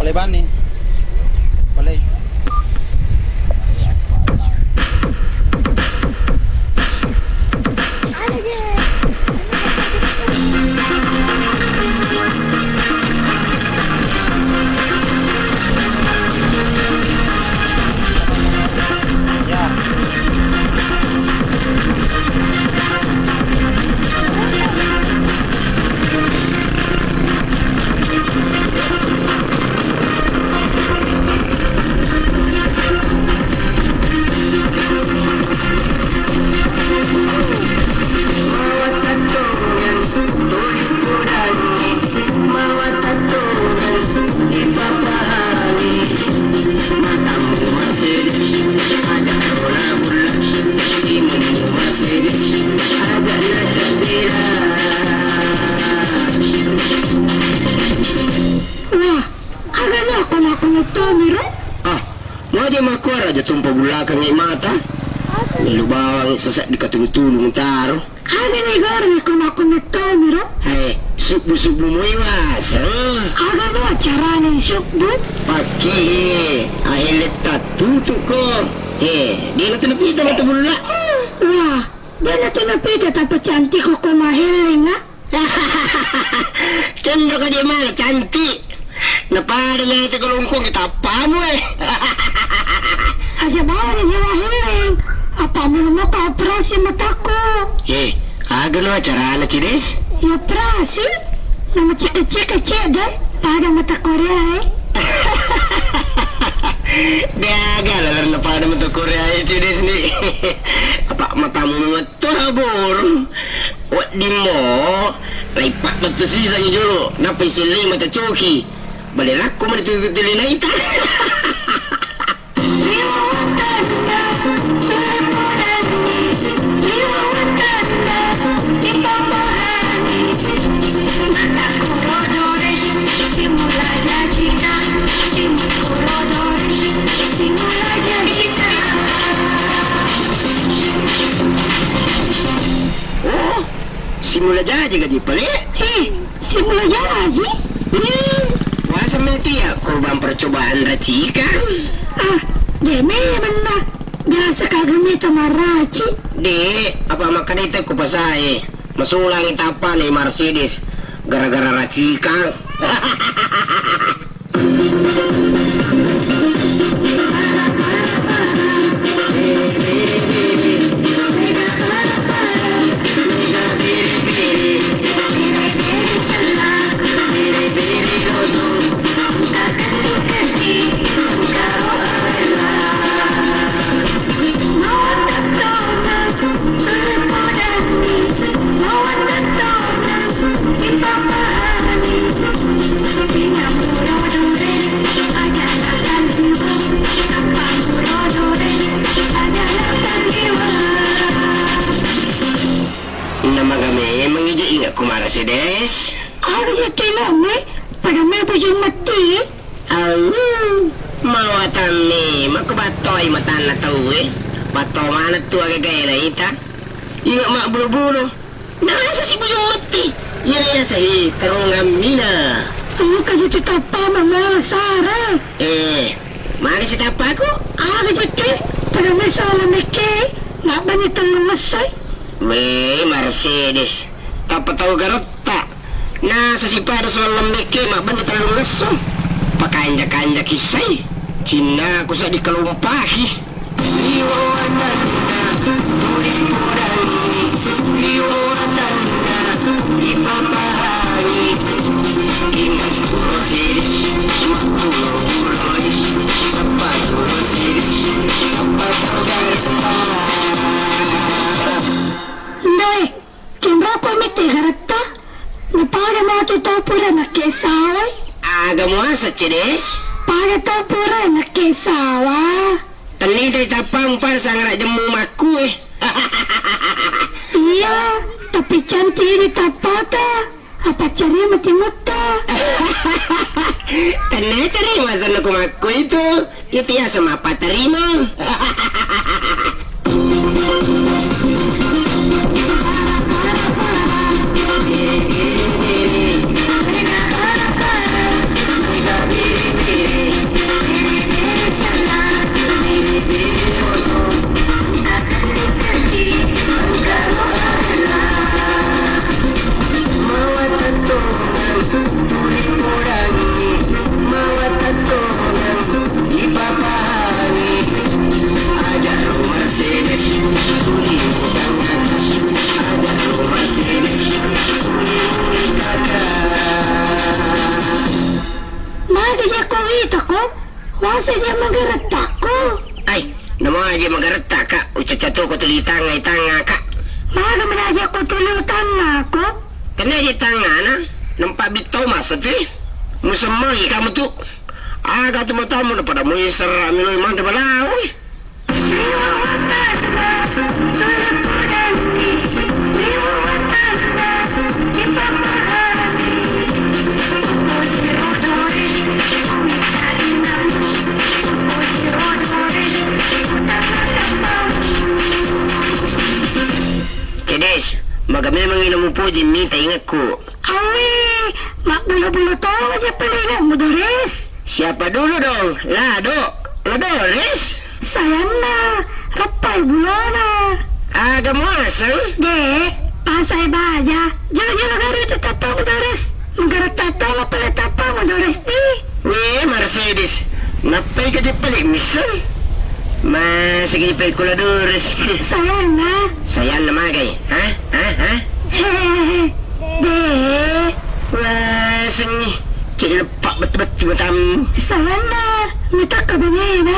Palay ba ni? Palay. Tumpah belakang ay mata. Nilubawang sasak di katulong-tulong taro. Aga na igara ako na tomiro. Hey, subu-subu mo iwas. Aga na acara na subu. Paki, ahilit tatuto ko. Di na tinapita mo tabula. Wah, di na tinapita tapos cantik ko kumahiling na. Kendro ka di mana, cantik. Napada na ito kalungkong itapa mo eh. Asa bawa na siya mahiling. Apa mo naman ka-operasi mataku. Aga no acara na Cides? Ya operasi? Nama cika-cika deh. Pada mata Korea Daga lalar na pada mata Korea Cides ni. Apa matamu memang tabur. Wak di mo. Laipat mata sisa ni jolo. Napay siling mata coki. Balirak ko man ito na ita. Simula jaji gaji pale? Simula jaji? Wasa itu ya korban percobaan racikan. Deme mana? Biasa kagami tamaraci. Apa makan itu ku pasai? Masulang itapa nih Mercedes gara-gara racikan. Mercedes. Ya kailangan pada may pa yung mati. Mau atami, makabatoy matan na tao eh. Bato mana tu agak-agak na ita. Ingat mak bulu-bulu. Nasa si buyong mati. Iya sahi, terong amina. Ano kasi titapa mga Sara? Mana si tapa ko? Kasi pada may salam ke, laban itong lumasay. Mercedes. Tapa tahu garot tak? Nasa si pada soal lembek mak banyak terlalu lesu. Pakanja-kanja kisai. Cina aku sa di kalumpaki. Liwatanna, tulimurani, liwatanna, ipapahani. Iman kurosiris, makuloloi, apa kurosiris, apa tahu garot. Ndai, kembra ko miti garata. Napada mo ito tapura na kesaway. Aga mo sa Cides? Pada tapura na kesawa. Taniday tapang para sa ngara jamu maku eh. Iya, tapi cantik ni tapata. Apa cari mati muta? Tanah cari masa nak maku itu. Itu ya sama apa terima. pangita ko. Wasa siya magarata ko. Ay, namo aja magarata ka. Ucacato ko tuli tanga ka. Maga man siya ko tulutan na ako. Kena di tanga na. Nampabit tau masa tu. Musamai kamu tu. Aga tu matamu na pada mo isara milo imang de balawi. Liwawatan na, tulad mo dandi. Liwawatan na, ipamahali. Ujirodori, kumitalinan. Ujirodori, kutangatapang. Cedes, magami manginom mo po din minta ingat ko. Awi, makbulo-bulo to aja palingan mo, Doris. Siapa dulu dong? Lado, Res? Sayang na, rapay bulona. Aga mo asang? Dek, pasay ba aja? Jangan-jangan garo itu tapa mo, Doris. Magarat tata mo pala tapa mo, Doris, di. Weh, Mercedes. Napay ka di palik misal? Sige pa ko Res. Sayang na. Sayang na magay. Ha? Hehehe. Dek, Wah, sengi. Jadi lepak betul-betul matam. sayang na. Mita ka ba niya na?